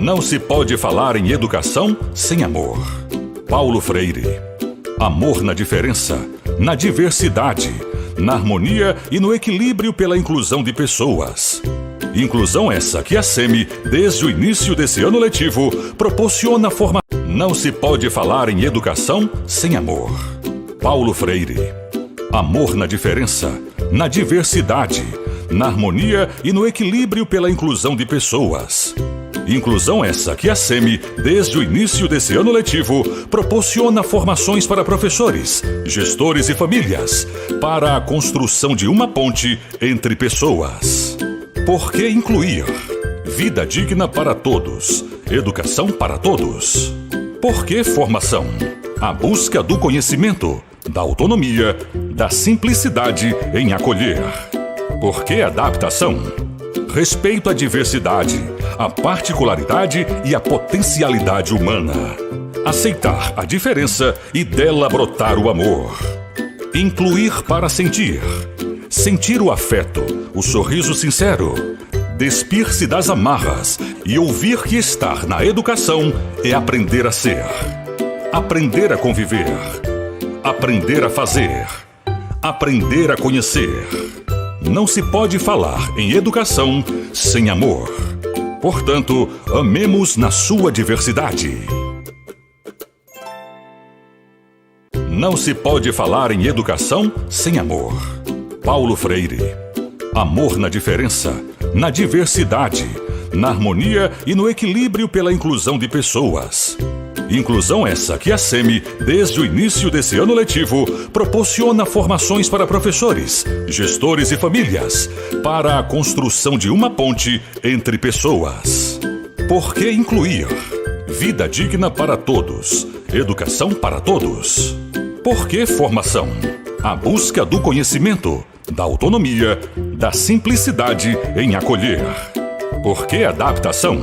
Não se pode falar em educação sem amor. Paulo Freire. Amor na diferença, na diversidade, na harmonia e no equilíbrio pela inclusão de pessoas. Inclusão essa que a SEMI, desde o início desse ano letivo, proporciona formação. Não se pode falar em educação sem amor. Paulo Freire. Amor na diferença, na diversidade, na harmonia e no equilíbrio pela inclusão de pessoas. Inclusão essa que a SEMI, desde o início desse ano letivo, proporciona formações para professores, gestores e famílias, para a construção de uma ponte entre pessoas. Por que incluir? Vida digna para todos, educação para todos. Por que formação? A busca do conhecimento, da autonomia, da simplicidade em acolher. Por que adaptação? Respeito à diversidade, à particularidade e à potencialidade humana. Aceitar a diferença e dela brotar o amor. Incluir para sentir. Sentir o afeto, o sorriso sincero. Despir-se das amarras e ouvir que estar na educação é aprender a ser. Aprender a conviver. Aprender a fazer. Aprender a conhecer. Não se pode falar em educação sem amor. Portanto, amemos na sua diversidade. Não se pode falar em educação sem amor. Paulo Freire. Amor na diferença, na diversidade, na harmonia e no equilíbrio pela inclusão de pessoas. Inclusão essa que a SEMI, desde o início desse ano letivo, proporciona formações para professores, gestores e famílias, para a construção de uma ponte entre pessoas. Por que incluir? Vida digna para todos, educação para todos. Por que formação? A busca do conhecimento, da autonomia, da simplicidade em acolher. Por que adaptação?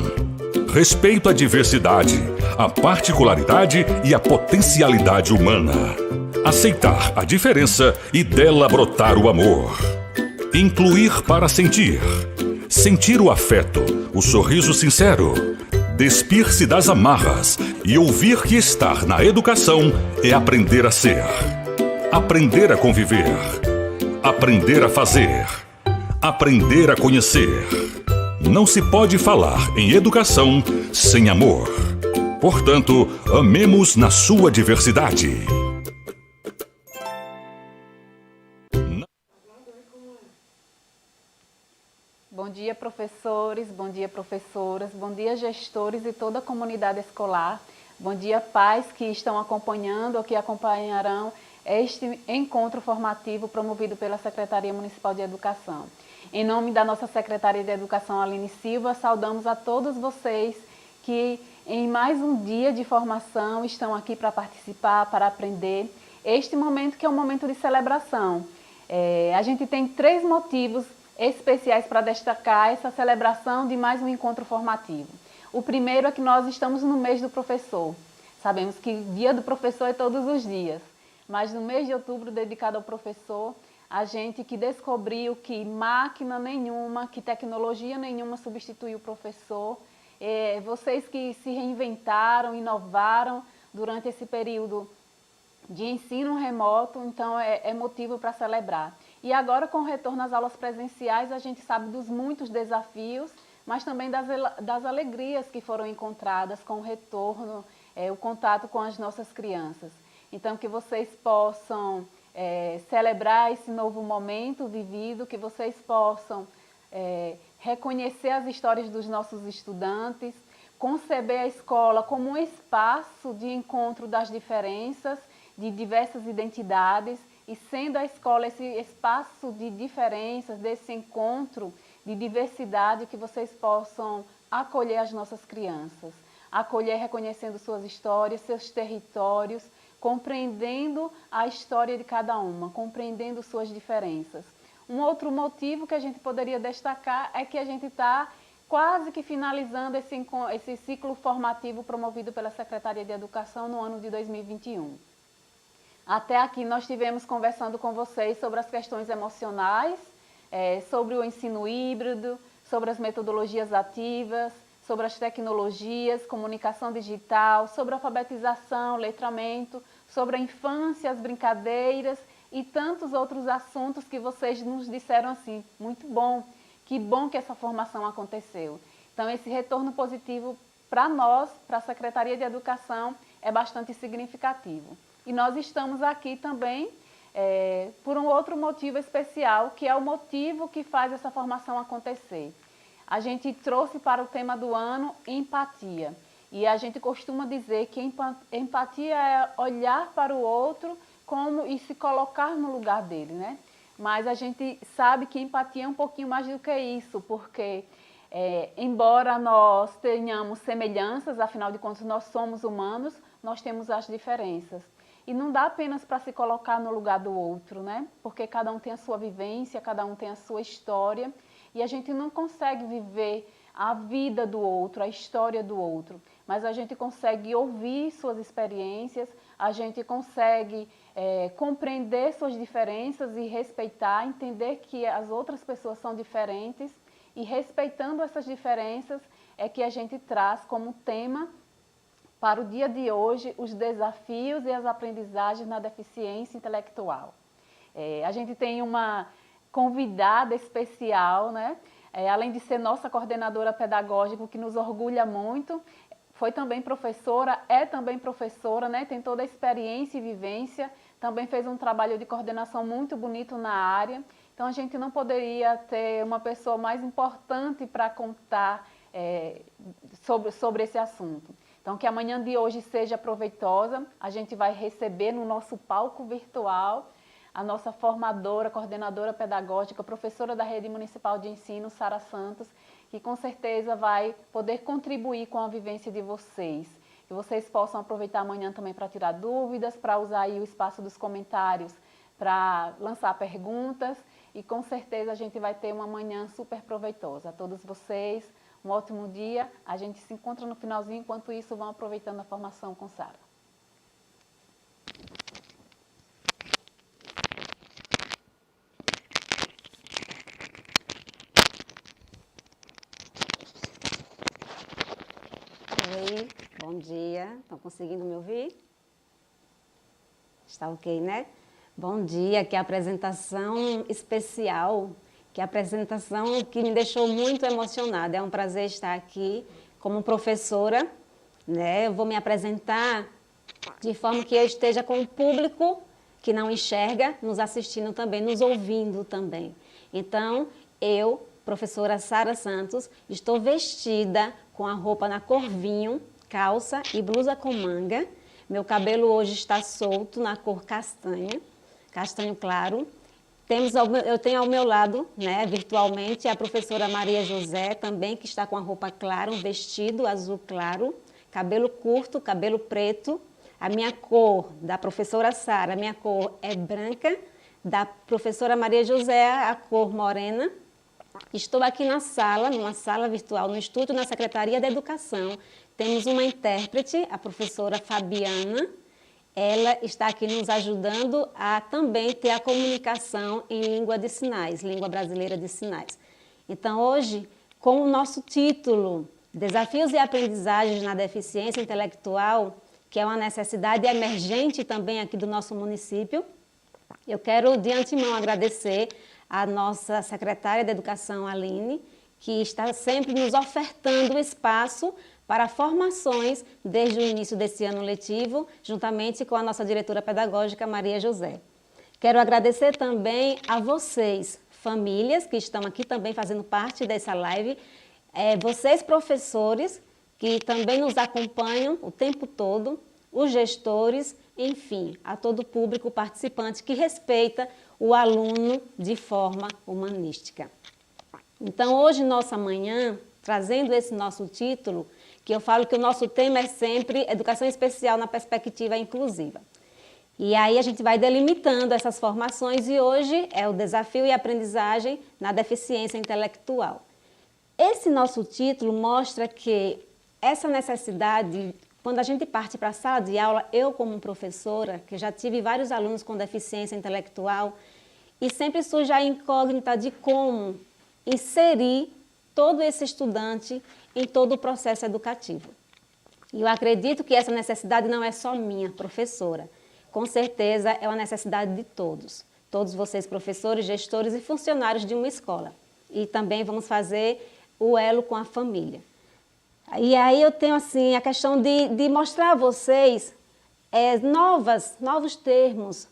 Respeito à diversidade, à particularidade e à potencialidade humana. Aceitar a diferença e dela brotar o amor. Incluir para sentir. Sentir o afeto, o sorriso sincero. Despir-se das amarras e ouvir que estar na educação é aprender a ser. Aprender a conviver. Aprender a fazer. Aprender a conhecer. Não se pode falar em educação sem amor. Portanto, amemos na sua diversidade. Bom dia, professores, bom dia, professoras, bom dia, gestores e toda a comunidade escolar. Bom dia, pais que estão acompanhando ou que acompanharão este encontro formativo promovido pela Secretaria Municipal de Educação. Em nome da nossa Secretaria de Educação, Aline Silva, saudamos a todos vocês que em mais um dia de formação estão aqui para participar, para aprender. Este momento que é um momento de celebração. A gente tem 3 motivos especiais para destacar essa celebração de mais um encontro formativo. O primeiro é que nós estamos no mês do professor. Sabemos que dia do professor é todos os dias, mas no mês de outubro dedicado ao professor, a gente que descobriu que máquina nenhuma, que tecnologia nenhuma substitui o professor, vocês que se reinventaram, inovaram durante esse período de ensino remoto, então é motivo para celebrar. E agora, com o retorno às aulas presenciais, a gente sabe dos muitos desafios, mas também das alegrias que foram encontradas com o retorno, o contato com as nossas crianças. Então, que vocês possam celebrar esse novo momento vivido, que vocês possam reconhecer as histórias dos nossos estudantes, conceber a escola como um espaço de encontro das diferenças, de diversas identidades, e sendo a escola esse espaço de diferenças, desse encontro de diversidade, que vocês possam acolher as nossas crianças, acolher reconhecendo suas histórias, seus territórios, compreendendo a história de cada uma, compreendendo suas diferenças. Um outro motivo que a gente poderia destacar é que a gente está quase que finalizando esse ciclo formativo promovido pela Secretaria de Educação no ano de 2021. Até aqui nós estivemos conversando com vocês sobre as questões emocionais, sobre o ensino híbrido, sobre as metodologias ativas, sobre as tecnologias, comunicação digital, sobre alfabetização, letramento, sobre a infância, as brincadeiras e tantos outros assuntos que vocês nos disseram assim, muito bom, que bom que essa formação aconteceu. Então, esse retorno positivo para nós, para a Secretaria de Educação, é bastante significativo. E nós estamos aqui também por um outro motivo especial, que é o motivo que faz essa formação acontecer. A gente trouxe para o tema do ano empatia. E a gente costuma dizer que empatia é olhar para o outro e se colocar no lugar dele, né? Mas a gente sabe que empatia é um pouquinho mais do que isso, porque embora nós tenhamos semelhanças, afinal de contas nós somos humanos, nós temos as diferenças. E não dá apenas para se colocar no lugar do outro, né? Porque cada um tem a sua vivência, cada um tem a sua história, e a gente não consegue viver a vida do outro, a história do outro, mas a gente consegue ouvir suas experiências, a gente consegue compreender suas diferenças e respeitar, entender que as outras pessoas são diferentes, e respeitando essas diferenças é que a gente traz como tema para o dia de hoje os desafios e as aprendizagens na deficiência intelectual. A gente tem uma convidada especial, né? Além de ser nossa coordenadora pedagógica, o que nos orgulha muito, foi também professora, é também professora, né? Tem toda a experiência e vivência, também fez um trabalho de coordenação muito bonito na área. Então, a gente não poderia ter uma pessoa mais importante para contar sobre esse assunto. Então, que a manhã de hoje seja proveitosa, a gente vai receber no nosso palco virtual a nossa formadora, coordenadora pedagógica, professora da Rede Municipal de Ensino, Sara Santos, que com certeza vai poder contribuir com a vivência de vocês. Que vocês possam aproveitar amanhã também para tirar dúvidas, para usar aí o espaço dos comentários para lançar perguntas, e com certeza a gente vai ter uma manhã super proveitosa. A todos vocês, um ótimo dia. A gente se encontra no finalzinho, enquanto isso vão aproveitando a formação com Sara. Oi, bom dia. Estão conseguindo me ouvir? Está ok, né? Bom dia, que apresentação especial, que apresentação que me deixou muito emocionada. É um prazer estar aqui como professora, né? Eu vou me apresentar de forma que eu esteja com o público que não enxerga, nos assistindo também, nos ouvindo também. Então, eu, professora Sara Santos, estou vestida com a roupa na cor vinho, calça e blusa com manga. Meu cabelo hoje está solto na cor castanha, castanho claro. Eu tenho ao meu lado, né, virtualmente, a professora Maria José, também, que está com a roupa clara, um vestido azul claro, cabelo curto, cabelo preto. A minha cor, da professora Sara, a minha cor é branca, da professora Maria José, a cor morena. Estou aqui na sala, numa sala virtual, no estúdio, na Secretaria da Educação. Temos uma intérprete, a professora Fabiana. Ela está aqui nos ajudando a também ter a comunicação em língua de sinais, língua brasileira de sinais. Então, hoje, com o nosso título, Desafios e Aprendizagens na Deficiência Intelectual, que é uma necessidade emergente também aqui do nosso município, eu quero de antemão agradecer a nossa secretária de Educação, Aline, que está sempre nos ofertando espaço para formações desde o início desse ano letivo, juntamente com a nossa diretora pedagógica, Maria José. Quero agradecer também a vocês, famílias, que estão aqui também fazendo parte dessa live, vocês, professores, que também nos acompanham o tempo todo, os gestores, enfim, a todo o público participante que respeita o aluno de forma humanística. Então, hoje, nossa manhã, trazendo esse nosso título, que eu falo que o nosso tema é sempre Educação Especial na Perspectiva Inclusiva. E aí a gente vai delimitando essas formações e hoje é o Desafio e Aprendizagem na Deficiência Intelectual. Esse nosso título mostra que essa necessidade, quando a gente parte para a sala de aula, eu como professora, que já tive vários alunos com deficiência intelectual, e sempre surge a incógnita de como inserir todo esse estudante em todo o processo educativo. E eu acredito que essa necessidade não é só minha, professora. Com certeza é uma necessidade de todos. Todos vocês, professores, gestores e funcionários de uma escola. E também vamos fazer o elo com a família. E aí eu tenho assim a questão de mostrar a vocês novos termos.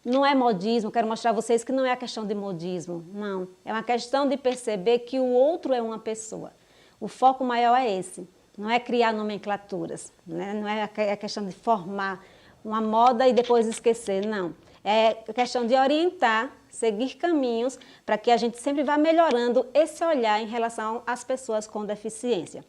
Não é modismo, quero mostrar a vocês que não é a questão de modismo, não. É uma questão de perceber que o outro é uma pessoa. O foco maior é esse, não é criar nomenclaturas, né? Não é a questão de formar uma moda e depois esquecer, não. É questão de orientar, seguir caminhos para que a gente sempre vá melhorando esse olhar em relação às pessoas com deficiência.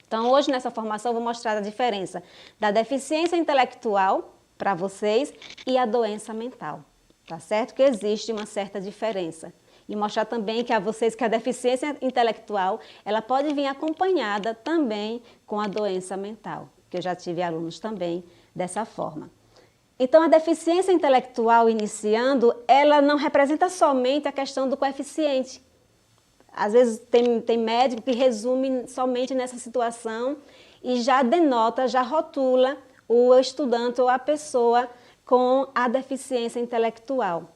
Então, hoje nessa formação eu vou mostrar a diferença da deficiência intelectual para vocês e a doença mental, tá certo? Que existe uma certa diferença. E mostrar também que a vocês que a deficiência intelectual, ela pode vir acompanhada também com a doença mental, que eu já tive alunos também dessa forma. Então, a deficiência intelectual iniciando, ela não representa somente a questão do coeficiente. Às vezes tem médico que resume somente nessa situação e já denota, já rotula o estudante ou a pessoa com a deficiência intelectual.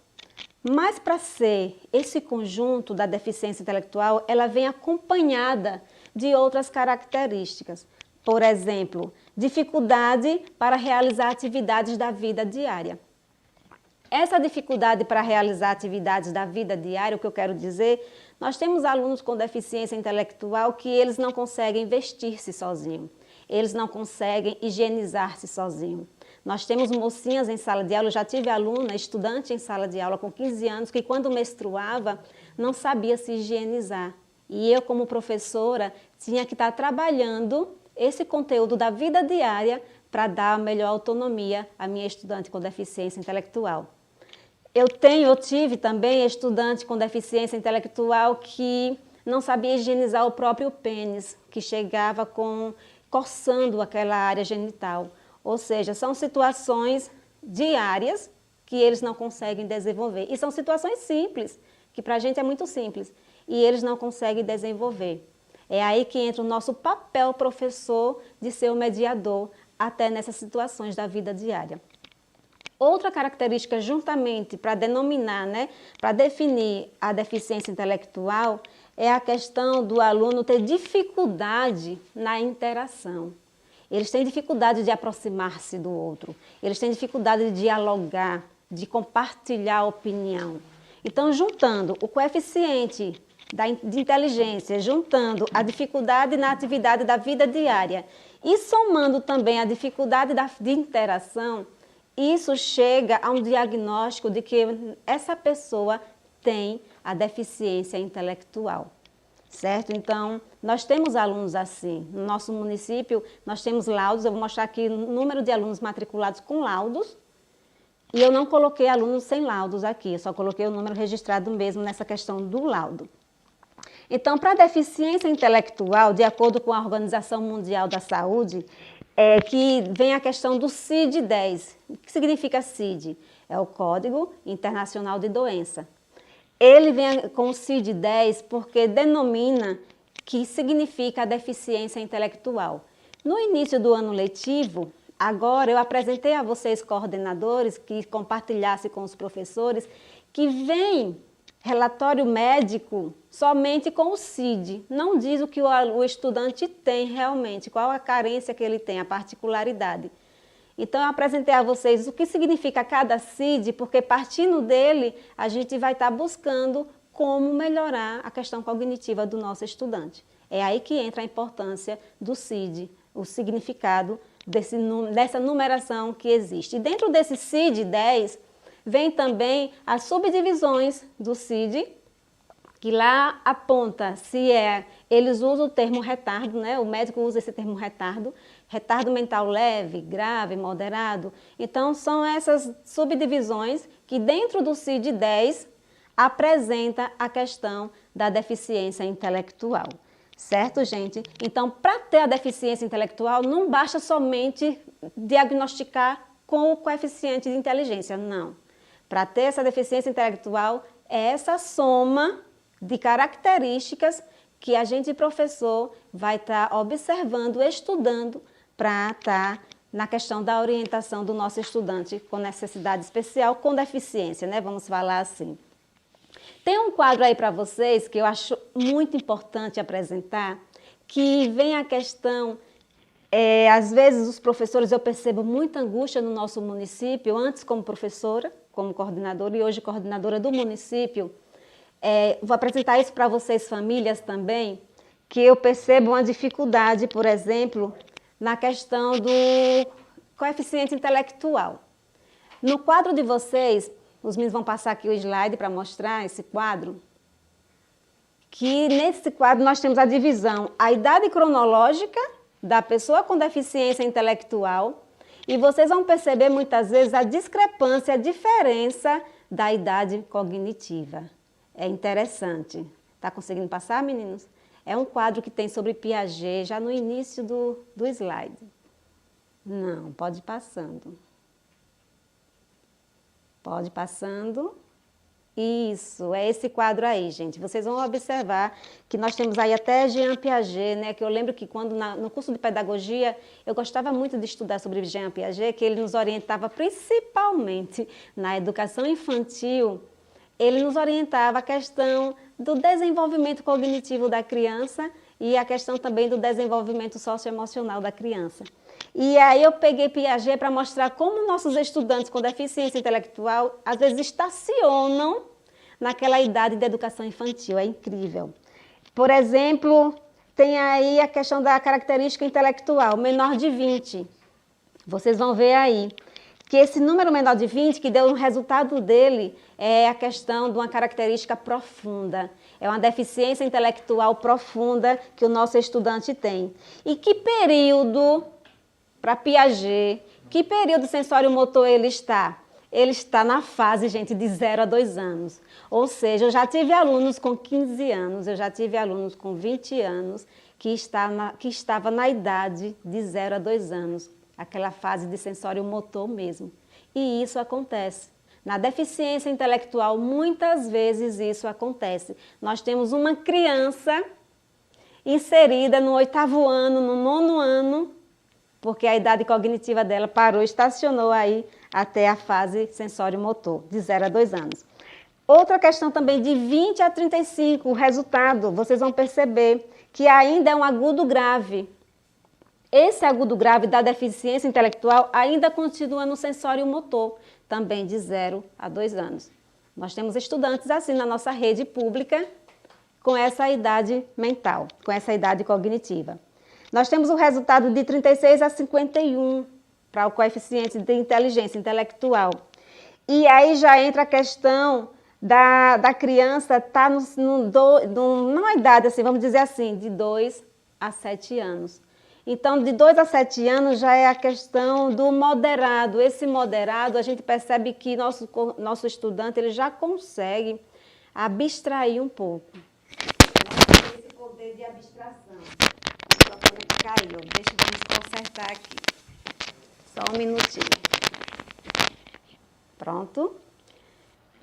Mas para ser esse conjunto da deficiência intelectual, ela vem acompanhada de outras características. Por exemplo, dificuldade para realizar atividades da vida diária. Essa dificuldade para realizar atividades da vida diária, o que eu quero dizer, nós temos alunos com deficiência intelectual que eles não conseguem vestir-se sozinhos. Eles não conseguem higienizar-se sozinhos. Nós temos mocinhas em sala de aula, eu já tive aluna, estudante em sala de aula com 15 anos, que quando menstruava não sabia se higienizar. E eu, como professora, tinha que estar trabalhando esse conteúdo da vida diária para dar melhor autonomia à minha estudante com deficiência intelectual. Eu tive também estudante com deficiência intelectual que não sabia higienizar o próprio pênis, que chegava coçando aquela área genital. Ou seja, são situações diárias que eles não conseguem desenvolver. E são situações simples, que para a gente é muito simples, e eles não conseguem desenvolver. É aí que entra o nosso papel professor de ser o mediador até nessas situações da vida diária. Outra característica, juntamente para denominar, para definir a deficiência intelectual, é a questão do aluno ter dificuldade na interação. Eles têm dificuldade de aproximar-se do outro, eles têm dificuldade de dialogar, de compartilhar a opinião. Então, juntando o coeficiente de inteligência, juntando a dificuldade na atividade da vida diária e somando também a dificuldade de interação, isso chega a um diagnóstico de que essa pessoa tem a deficiência intelectual, certo? Então, nós temos alunos assim. No nosso município, nós temos laudos, eu vou mostrar aqui o número de alunos matriculados com laudos, e eu não coloquei alunos sem laudos aqui, eu só coloquei o número registrado mesmo nessa questão do laudo. Então, para a deficiência intelectual, de acordo com a Organização Mundial da Saúde, que vem a questão do CID-10. O que significa CID? É o Código Internacional de Doença. Ele vem com o CID-10 porque denomina que significa a deficiência intelectual. No início do ano letivo, agora eu apresentei a vocês, coordenadores, que compartilhassem com os professores, que vem relatório médico somente com o CID, não diz o que o estudante tem realmente, qual a carência que ele tem, a particularidade. Então, eu apresentei a vocês o que significa cada CID, porque partindo dele, a gente vai estar buscando como melhorar a questão cognitiva do nosso estudante. É aí que entra a importância do CID, o significado dessa numeração que existe. E dentro desse CID-10, vem também as subdivisões do CID, que lá aponta se eles usam o termo retardo, o médico usa esse termo retardo mental leve, grave, moderado. Então, são essas subdivisões que dentro do CID-10 apresenta a questão da deficiência intelectual. Certo, gente? Então, para ter a deficiência intelectual, não basta somente diagnosticar com o coeficiente de inteligência, não. Para ter essa deficiência intelectual, é essa soma de características que a gente, professor, vai estar observando, estudando, para estar na questão da orientação do nosso estudante com necessidade especial, com deficiência, né? Vamos falar assim. Tem um quadro aí para vocês que eu acho muito importante apresentar, que vem a questão, às vezes os professores, eu percebo muita angústia no nosso município, antes como professora, como coordenadora e hoje coordenadora do município. Vou apresentar isso para vocês, famílias também, que eu percebo uma dificuldade, por exemplo, na questão do coeficiente intelectual. No quadro de vocês, os meninos vão passar aqui o slide para mostrar esse quadro, que nesse quadro nós temos a divisão, a idade cronológica da pessoa com deficiência intelectual, e vocês vão perceber muitas vezes a discrepância, a diferença da idade cognitiva. É interessante. Está conseguindo passar, meninos? É um quadro que tem sobre Piaget, já no início do slide. Não, pode ir passando. Pode ir passando. Isso, é esse quadro aí, gente. Vocês vão observar que nós temos aí até Jean Piaget, né? Que eu lembro que quando no curso de pedagogia, eu gostava muito de estudar sobre Jean Piaget, que ele nos orientava principalmente na educação infantil. Ele nos orientava a questão do desenvolvimento cognitivo da criança e a questão também do desenvolvimento socioemocional da criança. E aí eu peguei Piaget para mostrar como nossos estudantes com deficiência intelectual às vezes estacionam naquela idade de educação infantil. É incrível. Por exemplo, tem aí a questão da característica intelectual, menor de 20. Vocês vão ver aí que esse número menor de 20, que deu um resultado dele, é a questão de uma característica profunda. É uma deficiência intelectual profunda que o nosso estudante tem. E que período, para Piaget, que período sensório-motor ele está? Ele está na fase, gente, de 0 a 2 anos. Ou seja, eu já tive alunos com 15 anos, eu já tive alunos com 20 anos que estava na idade de 0 a 2 anos. Aquela fase de sensório-motor mesmo. E isso acontece. Na deficiência intelectual, muitas vezes isso acontece. Nós temos uma criança inserida no 8º ano, no 9º ano, porque a idade cognitiva dela parou, estacionou aí até a fase sensório-motor, de 0 a 2 anos. Outra questão também, de 20 a 35, o resultado, vocês vão perceber que ainda é um agudo grave. Esse agudo grave da deficiência intelectual ainda continua no sensório-motor, também de 0 a 2 anos. Nós temos estudantes assim na nossa rede pública com essa idade mental, com essa idade cognitiva. Nós temos o resultado de 36 a 51 para o coeficiente de inteligência intelectual. E aí já entra a questão da criança estar numa idade, assim, vamos dizer assim, de 2 a 7 anos. Então, de 2 a 7 anos já é a questão do moderado. Esse moderado, a gente percebe que nosso estudante ele já consegue abstrair um pouco. Esse poder de abstração. O microfone caiu. Deixa eu consertar aqui. Só um minutinho. Pronto.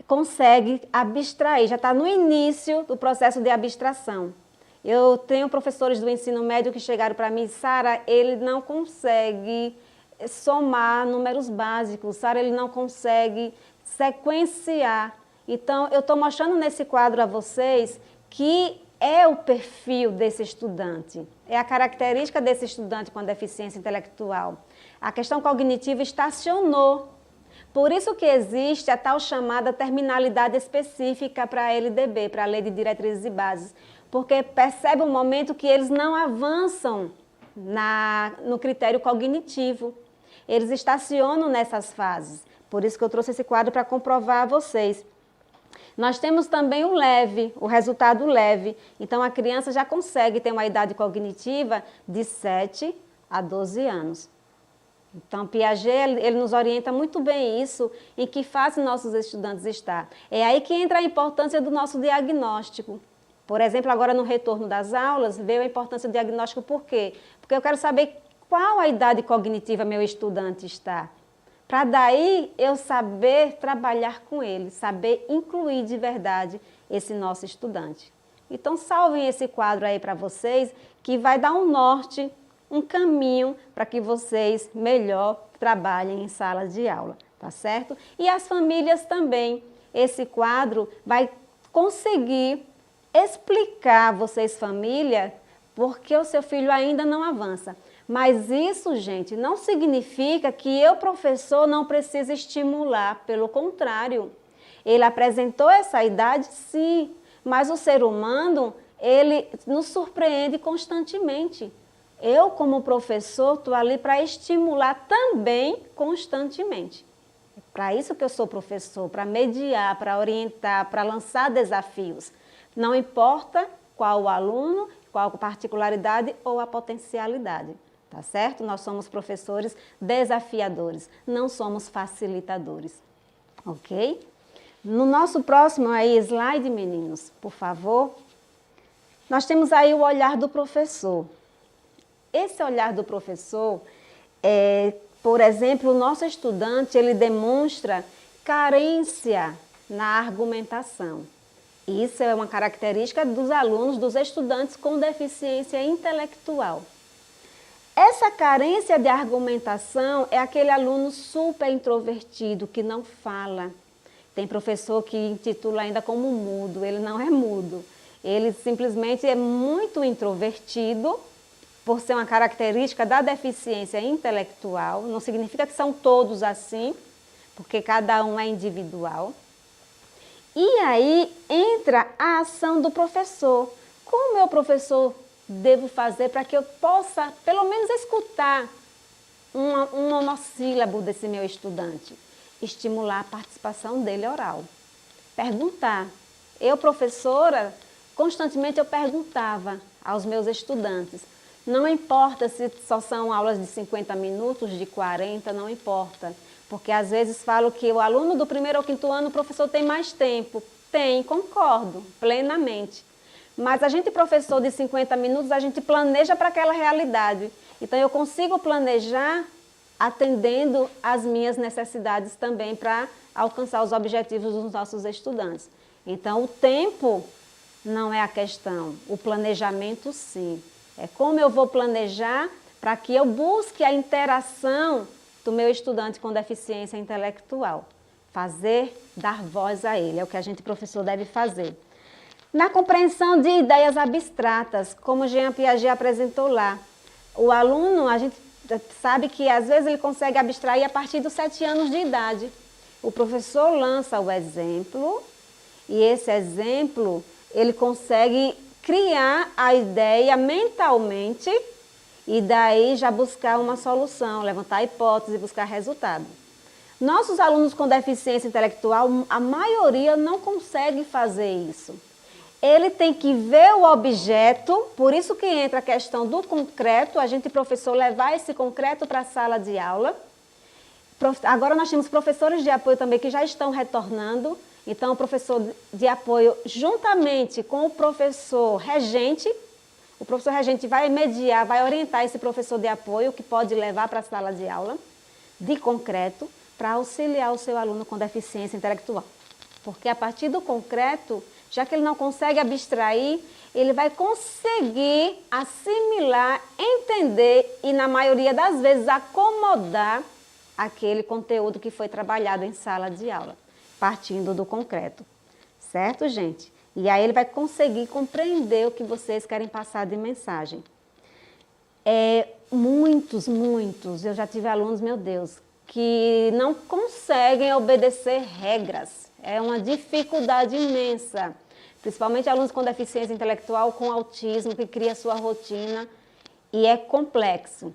Consegue abstrair, já está no início do processo de abstração. Eu tenho professores do ensino médio que chegaram para mim, Sara, ele não consegue somar números básicos, Sara, ele não consegue sequenciar. Então, eu estou mostrando nesse quadro a vocês que é o perfil desse estudante, é a característica desse estudante com deficiência intelectual. A questão cognitiva estacionou. Por isso que existe a tal chamada terminalidade específica para a LDB, para a Lei de Diretrizes e Bases, porque percebe um momento que eles não avançam no critério cognitivo. Eles estacionam nessas fases. Por isso que eu trouxe esse quadro para comprovar a vocês. Nós temos também o leve, o resultado leve. Então, a criança já consegue ter uma idade cognitiva de 7 a 12 anos. Então, Piaget, ele nos orienta muito bem isso, em que fase nossos estudantes estão. É aí que entra a importância do nosso diagnóstico. Por exemplo, agora no retorno das aulas, veio a importância do diagnóstico por quê? Porque eu quero saber qual a idade cognitiva meu estudante está. Para daí eu saber trabalhar com ele, saber incluir de verdade esse nosso estudante. Então, salvem esse quadro aí para vocês, que vai dar um norte, um caminho para que vocês melhor trabalhem em sala de aula, tá certo? E as famílias também. Esse quadro vai conseguir explicar a vocês, família, porque o seu filho ainda não avança. Mas isso, gente, não significa que eu, professor, não preciso estimular. Pelo contrário, ele apresentou essa idade, sim, mas o ser humano, ele nos surpreende constantemente. Eu, como professor, estou ali para estimular também constantemente. É para isso que eu sou professor, para mediar, para orientar, para lançar desafios. Não importa qual o aluno, qual a particularidade ou a potencialidade. Tá certo? Nós somos professores desafiadores, não somos facilitadores, ok? No nosso próximo aí slide, meninos, por favor, nós temos aí o olhar do professor. Esse olhar do professor, por exemplo, o nosso estudante, ele demonstra carência na argumentação. Isso é uma característica dos alunos, dos estudantes com deficiência intelectual. Essa carência de argumentação é aquele aluno super introvertido, que não fala. Tem professor que intitula ainda como mudo, ele não é mudo. Ele simplesmente é muito introvertido, por ser uma característica da deficiência intelectual. Não significa que são todos assim, porque cada um é individual. E aí entra a ação do professor. Como eu, professor, devo fazer para que eu possa, pelo menos, escutar um monossílabo desse meu estudante? Estimular a participação dele oral. Perguntar. Eu, professora, constantemente eu perguntava aos meus estudantes. Não importa se só são aulas de 50 minutos, de 40, não importa. Porque às vezes falo que o aluno do 1º ao 5º ano, o professor tem mais tempo. Tem, concordo, plenamente. Mas a gente, professor de 50 minutos, a gente planeja para aquela realidade. Então, eu consigo planejar atendendo às minhas necessidades também para alcançar os objetivos dos nossos estudantes. Então, o tempo não é a questão, o planejamento sim. É como eu vou planejar para que eu busque a interação do meu estudante com deficiência intelectual. Dar voz a ele, é o que a gente, professor, deve fazer. Na compreensão de ideias abstratas, como Jean Piaget apresentou lá, o aluno, a gente sabe que às vezes ele consegue abstrair a partir dos 7 anos de idade. O professor lança o exemplo e esse exemplo ele consegue criar a ideia mentalmente e daí já buscar uma solução, levantar a hipótese, buscar resultado. Nossos alunos com deficiência intelectual, a maioria não consegue fazer isso. Ele tem que ver o objeto, por isso que entra a questão do concreto, a gente, professor, levar esse concreto para a sala de aula. Agora nós temos professores de apoio também que já estão retornando, então o professor de apoio, juntamente com o professor regente vai mediar, vai orientar esse professor de apoio que pode levar para a sala de aula, de concreto, para auxiliar o seu aluno com deficiência intelectual. Porque a partir do concreto, já que ele não consegue abstrair, ele vai conseguir assimilar, entender e, na maioria das vezes, acomodar aquele conteúdo que foi trabalhado em sala de aula, partindo do concreto. Certo, gente? E aí ele vai conseguir compreender o que vocês querem passar de mensagem. Muitos, eu já tive alunos, meu Deus, que não conseguem obedecer regras. É uma dificuldade imensa, principalmente alunos com deficiência intelectual, com autismo, que cria sua rotina e é complexo.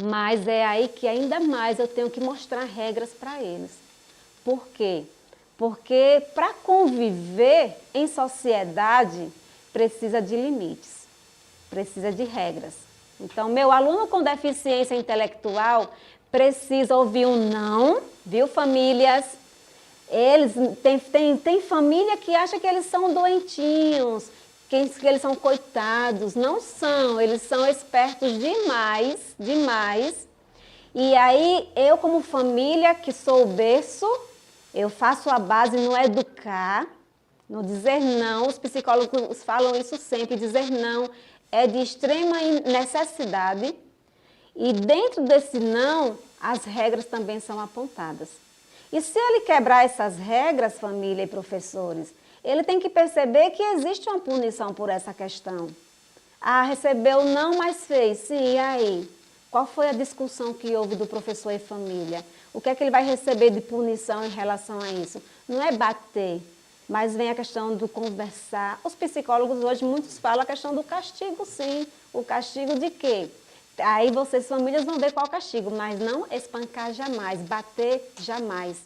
Mas é aí que ainda mais eu tenho que mostrar regras para eles. Por quê? Porque para conviver em sociedade precisa de limites, precisa de regras. Então, meu aluno com deficiência intelectual precisa ouvir um não, viu, famílias? Eles tem família que acha que eles são doentinhos, que eles são coitados. Não são, eles são espertos demais. E aí, eu como família, que sou o berço, eu faço a base no educar, No dizer não, os psicólogos falam isso sempre, dizer não é de extrema necessidade e dentro desse não, as regras também são apontadas. E se ele quebrar essas regras, família e professores, ele tem que perceber que existe uma punição por essa questão. Ah, recebeu não, mas fez. Sim, e aí? Qual foi a discussão que houve do professor e família? O que é que ele vai receber de punição em relação a isso? Não é bater, mas vem a questão do conversar. Os psicólogos hoje, muitos falam a questão do castigo, sim. O castigo de quê? Aí vocês, famílias, vão ver qual castigo, mas não espancar jamais, bater jamais.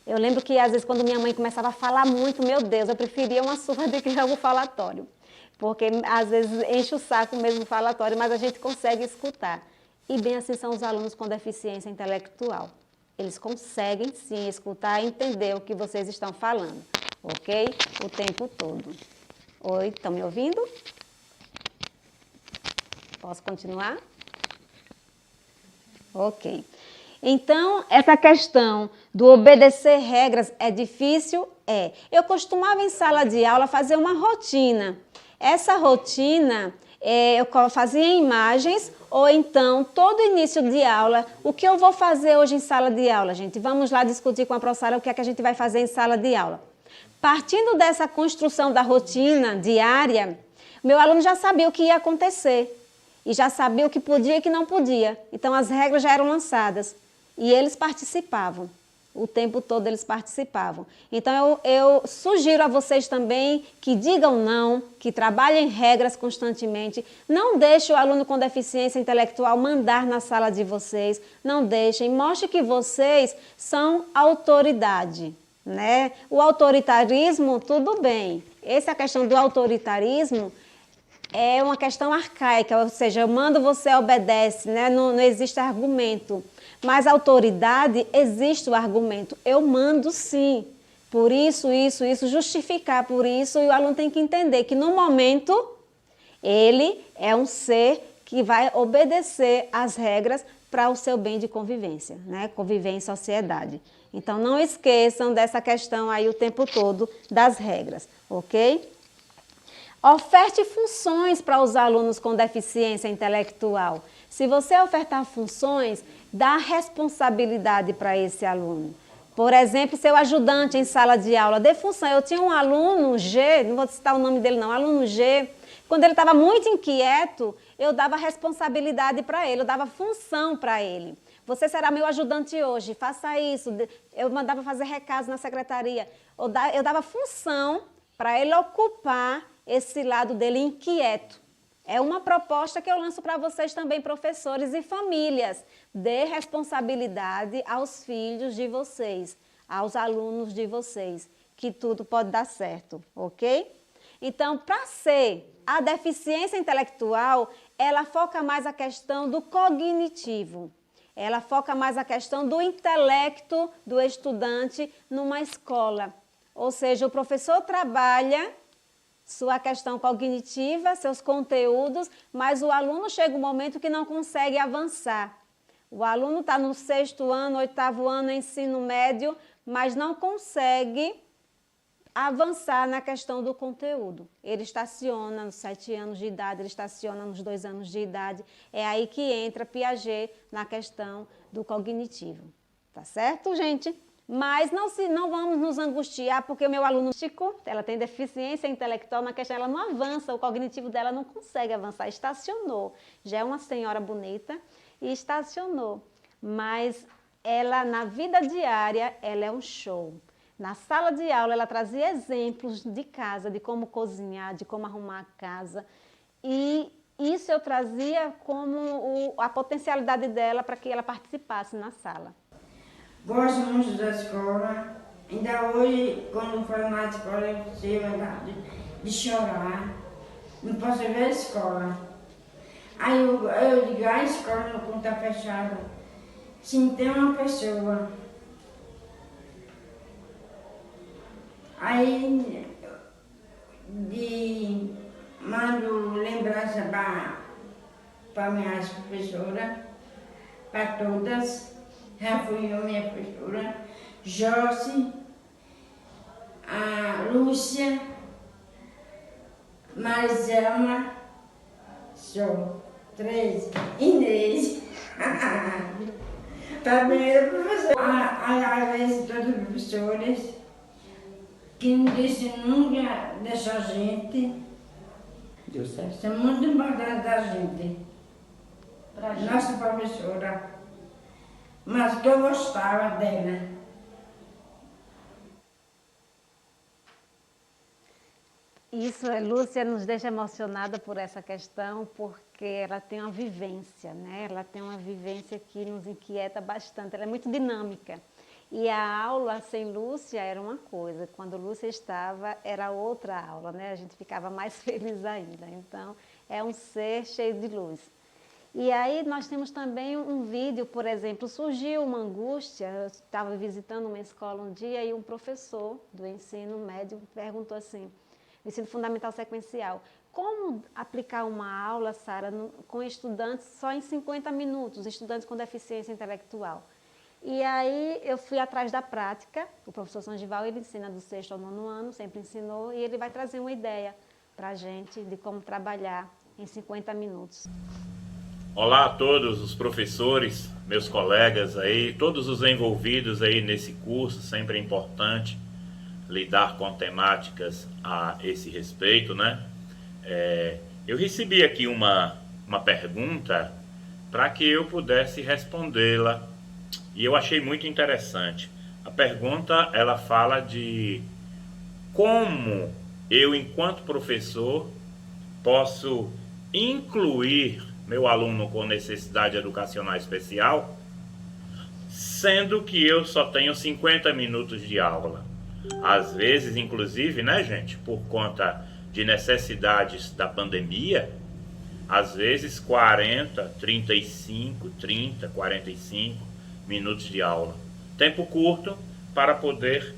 Eu lembro que, às vezes, quando minha mãe começava a falar muito, meu Deus, eu preferia uma surra do que algo falatório. Porque, às vezes, enche o saco mesmo o falatório, mas a gente consegue escutar. E bem assim são os alunos com deficiência intelectual. Eles conseguem, sim, escutar e entender o que vocês estão falando, ok? O tempo todo. Oi, estão me ouvindo? Posso continuar? Ok. Então, essa questão do obedecer regras é difícil? É. Eu costumava em sala de aula fazer uma rotina. Essa rotina, eu fazia em imagens ou então, todo início de aula, o que eu vou fazer hoje em sala de aula, gente? Vamos lá discutir com a professora o que é que a gente vai fazer em sala de aula. Partindo dessa construção da rotina diária, meu aluno já sabia o que ia acontecer e já sabia o que podia e o que não podia. Então, as regras já eram lançadas. E eles participavam, o tempo todo eles participavam. Então, eu sugiro a vocês também que digam não, que trabalhem regras constantemente. Não deixem o aluno com deficiência intelectual mandar na sala de vocês. Não deixem. Mostre que vocês são autoridade, né? O autoritarismo, tudo bem. Essa questão do autoritarismo é uma questão arcaica, ou seja, eu mando, você obedece, né? Não existe argumento. Mas autoridade, existe o argumento. Eu mando sim, por isso, justificar por isso, e o aluno tem que entender que no momento ele é um ser que vai obedecer às regras para o seu bem de convivência, né? Conviver em sociedade. Então não esqueçam dessa questão aí o tempo todo das regras, ok? Oferte funções para os alunos com deficiência intelectual. Se você ofertar funções, dá responsabilidade para esse aluno. Por exemplo, seu ajudante em sala de aula, dê função. Eu tinha um aluno G, não vou citar o nome dele não, aluno G, quando ele estava muito inquieto, eu dava responsabilidade para ele, eu dava função para ele. Você será meu ajudante hoje, faça isso. Eu mandava fazer recados na secretaria. Eu dava função para ele ocupar esse lado dele inquieto. É uma proposta que eu lanço para vocês também, professores e famílias. Dê responsabilidade aos filhos de vocês, aos alunos de vocês, que tudo pode dar certo, ok? Então, para ser a deficiência intelectual, ela foca mais a questão do cognitivo. Ela foca mais a questão do intelecto do estudante numa escola. Ou seja, o professor trabalha sua questão cognitiva, seus conteúdos, mas o aluno chega um momento que não consegue avançar. O aluno está no 6º ano, 8º ano, ensino médio, mas não consegue avançar na questão do conteúdo. Ele estaciona nos 7 anos de idade, ele estaciona nos 2 anos de idade. É aí que entra Piaget na questão do cognitivo. Tá certo, gente? Mas não vamos nos angustiar, porque o meu aluno ela tem deficiência intelectual na questão, ela não avança, o cognitivo dela não consegue avançar, estacionou. Já é uma senhora bonita e estacionou. Mas ela, na vida diária, ela é um show. Na sala de aula, ela trazia exemplos de casa, de como cozinhar, de como arrumar a casa. E isso eu trazia como a potencialidade dela para que ela participasse na sala. Gosto muito da escola. Ainda hoje, quando for na escola, eu tenho vontade de chorar. Não posso ver a escola. Aí eu digo, a escola não conta fechada. Sim, tem uma pessoa. Aí mando lembrança para minhas professoras, para todas. Já fui a minha professora, Josi, a Lúcia, Mariselma, sou 3, Inês. Também era professora. Agradeço a todos os professores que não disse nunca deixar a gente. Deu certo? Isso é muito importante da gente. Pra gente. Nossa professora. Mas que eu gostava dela. Isso, Lúcia nos deixa emocionada por essa questão, porque ela tem uma vivência, né? Ela tem uma vivência que nos inquieta bastante, ela é muito dinâmica. E a aula sem Lúcia era uma coisa, quando Lúcia estava, era outra aula, né? A gente ficava mais feliz ainda. Então, é um ser cheio de luz. E aí nós temos também um vídeo, por exemplo, surgiu uma angústia, eu estava visitando uma escola um dia e um professor do ensino médio perguntou assim, ensino fundamental sequencial, como aplicar uma aula, Sara, com estudantes só em 50 minutos, estudantes com deficiência intelectual? E aí eu fui atrás da prática, o professor Sangival, ele ensina do 6º ao 9º ano, sempre ensinou, e ele vai trazer uma ideia para a gente de como trabalhar em 50 minutos. Olá a todos os professores, meus colegas aí, todos os envolvidos aí nesse curso, sempre é importante lidar com temáticas a esse respeito, né? Eu recebi aqui uma pergunta para que eu pudesse respondê-la e eu achei muito interessante. A pergunta, ela fala de como eu, enquanto professor, posso incluir meu aluno com necessidade educacional especial, sendo que eu só tenho 50 minutos de aula. Às vezes, inclusive, né, gente, por conta de necessidades da pandemia, às vezes 40, 35, 30, 45 minutos de aula. Tempo curto para poder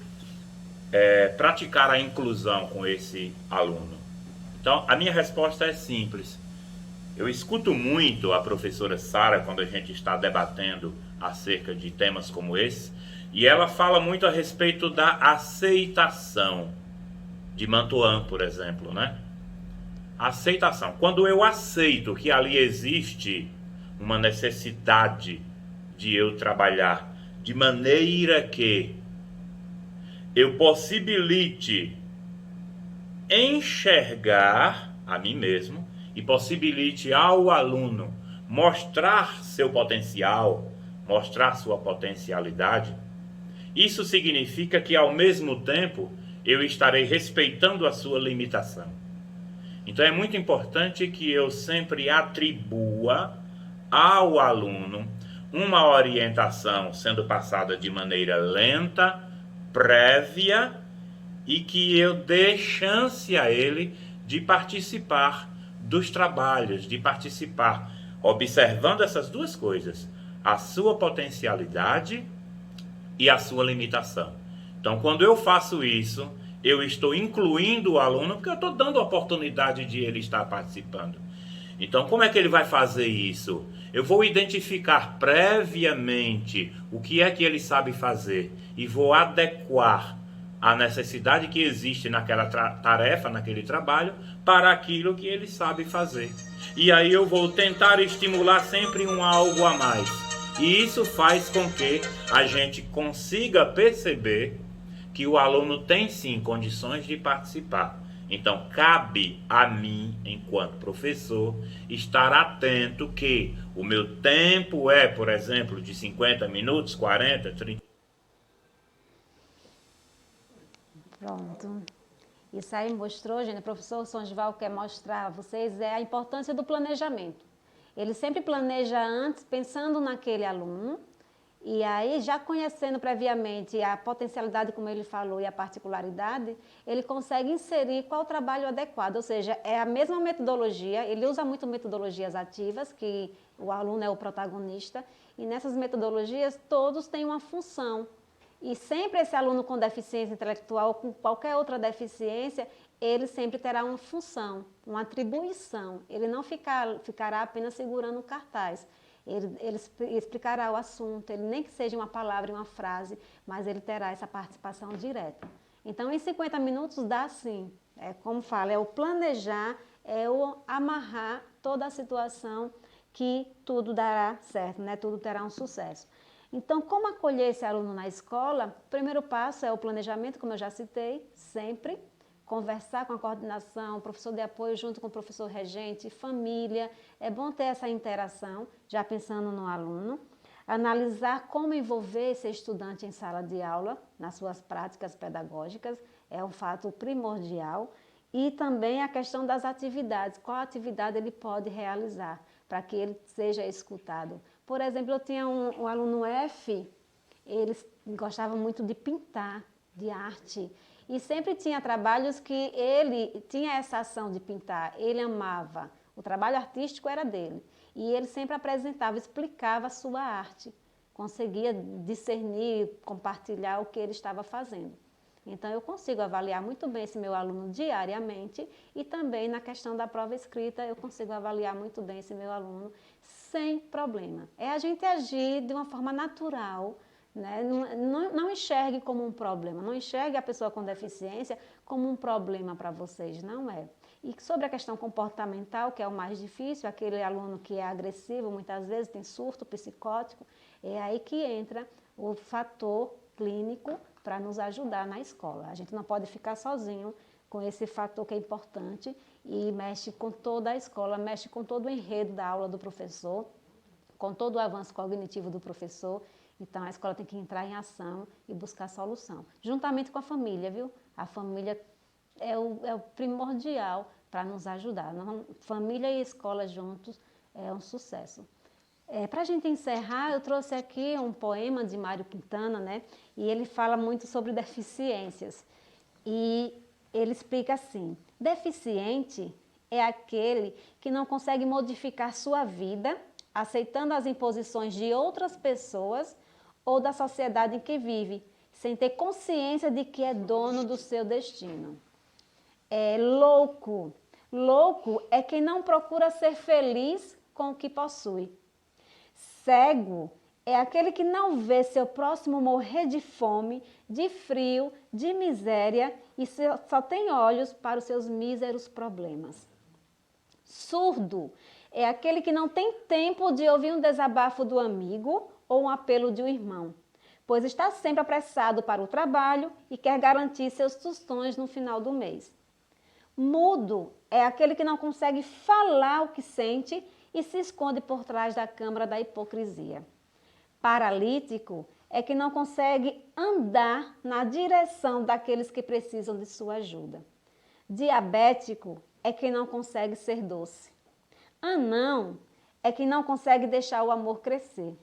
praticar a inclusão com esse aluno. Então, a minha resposta é simples. Eu escuto muito a professora Sara quando a gente está debatendo acerca de temas como esse, e ela fala muito a respeito da aceitação de Mantuan, por exemplo, né? Aceitação. Quando eu aceito que ali existe uma necessidade de eu trabalhar de maneira que eu possibilite enxergar a mim mesmo e possibilite ao aluno mostrar seu potencial, mostrar sua potencialidade, isso significa que ao mesmo tempo eu estarei respeitando a sua limitação. Então é muito importante que eu sempre atribua ao aluno uma orientação sendo passada de maneira lenta, prévia, e que eu dê chance a ele de participar dos trabalhos, de participar, observando essas duas coisas, a sua potencialidade e a sua limitação. Então, quando eu faço isso, eu estou incluindo o aluno, porque eu estou dando a oportunidade de ele estar participando. Então, como é que ele vai fazer isso? Eu vou identificar previamente o que é que ele sabe fazer e vou adequar a necessidade que existe naquela tarefa, naquele trabalho, para aquilo que ele sabe fazer. E aí eu vou tentar estimular sempre um algo a mais. E isso faz com que a gente consiga perceber que o aluno tem sim condições de participar. Então cabe a mim, enquanto professor, estar atento que o meu tempo é, por exemplo, de 50 minutos, 40, 30... Pronto. Isso aí mostrou, gente, o professor Sangival quer mostrar a vocês a importância do planejamento. Ele sempre planeja antes, pensando naquele aluno, e aí, já conhecendo previamente a potencialidade, como ele falou, e a particularidade, ele consegue inserir qual o trabalho adequado, ou seja, é a mesma metodologia, ele usa muito metodologias ativas, que o aluno é o protagonista, e nessas metodologias todos têm uma função. E sempre esse aluno com deficiência intelectual, com qualquer outra deficiência, ele sempre terá uma função, uma atribuição. Ele não ficará apenas segurando um cartaz. Ele explicará o assunto, ele nem que seja uma palavra e uma frase, mas ele terá essa participação direta. Então, em 50 minutos dá sim. É como fala, é o planejar, é o amarrar toda a situação que tudo dará certo, né? Tudo terá um sucesso. Então, como acolher esse aluno na escola? O primeiro passo é o planejamento, como eu já citei, sempre. Conversar com a coordenação, professor de apoio junto com o professor regente, família. É bom ter essa interação, já pensando no aluno. Analisar como envolver esse estudante em sala de aula, nas suas práticas pedagógicas, é um fato primordial. E também a questão das atividades, qual atividade ele pode realizar, para que ele seja escutado. Por exemplo, eu tinha um aluno F, ele gostava muito de pintar, de arte, e sempre tinha trabalhos que ele tinha essa ação de pintar, ele amava, o trabalho artístico era dele, e ele sempre apresentava, explicava a sua arte, conseguia discernir, compartilhar o que ele estava fazendo. Então, eu consigo avaliar muito bem esse meu aluno diariamente e também na questão da prova escrita eu consigo avaliar muito bem esse meu aluno sem problema. É a gente agir de uma forma natural, né? Não enxergue como um problema, não enxergue a pessoa com deficiência como um problema para vocês, não é. E sobre a questão comportamental, que é o mais difícil, aquele aluno que é agressivo, muitas vezes tem surto psicótico, é aí que entra o fator clínico para nos ajudar na escola. A gente não pode ficar sozinho com esse fator que é importante e mexe com toda a escola, mexe com todo o enredo da aula do professor, com todo o avanço cognitivo do professor. Então, a escola tem que entrar em ação e buscar solução, juntamente com a família, viu? A família é o primordial para nos ajudar. Família e escola juntos é um sucesso. Para a gente encerrar, eu trouxe aqui um poema de Mário Quintana, né? E ele fala muito sobre deficiências. E ele explica assim: deficiente é aquele que não consegue modificar sua vida, aceitando as imposições de outras pessoas ou da sociedade em que vive, sem ter consciência de que é dono do seu destino. Louco. Louco é quem não procura ser feliz com o que possui. Cego é aquele que não vê seu próximo morrer de fome, de frio, de miséria e só tem olhos para os seus míseros problemas. Surdo é aquele que não tem tempo de ouvir um desabafo do amigo ou um apelo de um irmão, pois está sempre apressado para o trabalho e quer garantir seus tostões no final do mês. Mudo é aquele que não consegue falar o que sente e se esconde por trás da câmara da hipocrisia. Paralítico é que não consegue andar na direção daqueles que precisam de sua ajuda. Diabético é quem não consegue ser doce. Anão é quem não consegue deixar o amor crescer.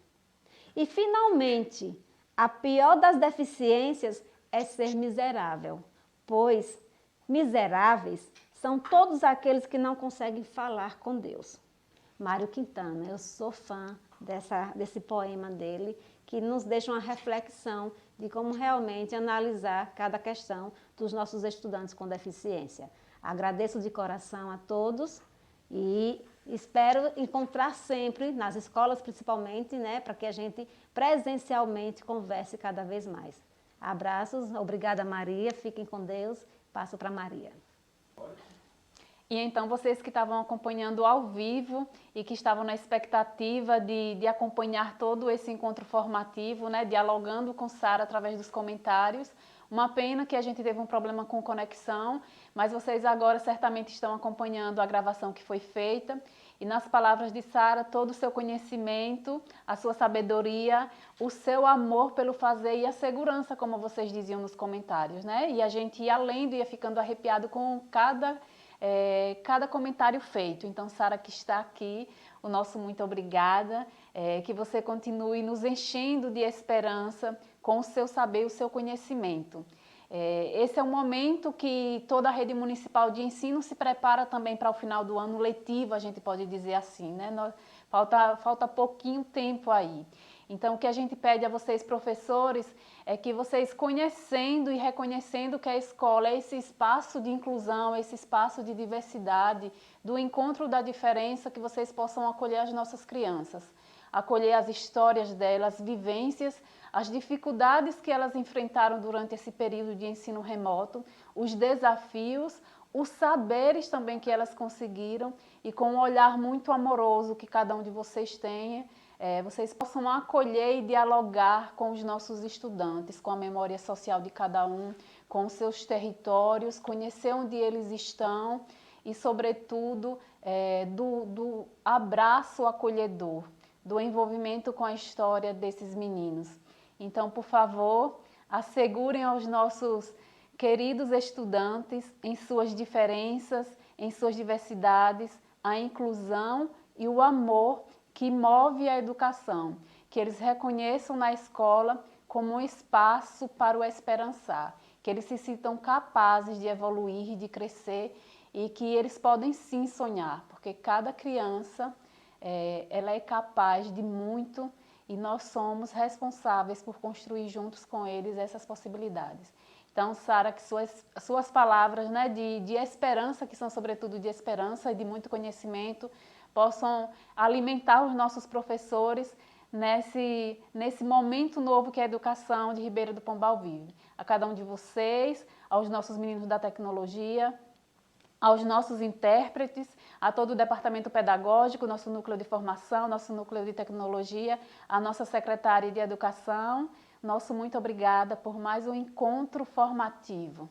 E, finalmente, a pior das deficiências é ser miserável, pois miseráveis são todos aqueles que não conseguem falar com Deus. Mário Quintana, eu sou fã desse poema dele, que nos deixa uma reflexão de como realmente analisar cada questão dos nossos estudantes com deficiência. Agradeço de coração a todos e espero encontrar sempre, nas escolas principalmente, né, para que a gente presencialmente converse cada vez mais. Abraços, obrigada Maria, fiquem com Deus, passo para Maria. E então vocês que estavam acompanhando ao vivo e que estavam na expectativa de acompanhar todo esse encontro formativo, né, dialogando com Sara através dos comentários, uma pena que a gente teve um problema com conexão, mas vocês agora certamente estão acompanhando a gravação que foi feita e nas palavras de Sara, todo o seu conhecimento, a sua sabedoria, o seu amor pelo fazer e a segurança, como vocês diziam nos comentários, né? E a gente ia lendo e ia ficando arrepiado com cada comentário feito. Então, Sara, que está aqui, o nosso muito obrigada, que você continue nos enchendo de esperança com o seu saber e o seu conhecimento. Esse é um momento que toda a rede municipal de ensino se prepara também para o final do ano letivo, a gente pode dizer assim, né? Falta pouquinho tempo aí. Então, o que a gente pede a vocês, professores, é que vocês, conhecendo e reconhecendo que a escola é esse espaço de inclusão, esse espaço de diversidade, do encontro da diferença, que vocês possam acolher as nossas crianças. acolher as histórias delas, as vivências, as dificuldades que elas enfrentaram durante esse período de ensino remoto, os desafios, os saberes também que elas conseguiram e com um olhar muito amoroso que cada um de vocês tenha, vocês possam acolher e dialogar com os nossos estudantes, com a memória social de cada um, com os seus territórios, conhecer onde eles estão e, sobretudo, do abraço acolhedor, do envolvimento com a história desses meninos. Então, por favor, assegurem aos nossos queridos estudantes, em suas diferenças, em suas diversidades, a inclusão e o amor que move a educação, que eles reconheçam na escola como um espaço para o esperançar, que eles se sintam capazes de evoluir, de crescer e que eles podem sim sonhar, porque cada criança ela é capaz de muito e nós somos responsáveis por construir juntos com eles essas possibilidades. Então, Sara, que suas palavras, né, de esperança, que são sobretudo de esperança e de muito conhecimento, possam alimentar os nossos professores nesse momento novo que é a educação de Ribeira do Pombal vive. A cada um de vocês, aos nossos meninos da tecnologia, aos nossos intérpretes, a todo o departamento pedagógico, nosso núcleo de formação, nosso núcleo de tecnologia, a nossa secretária de educação, nosso muito obrigada por mais um encontro formativo.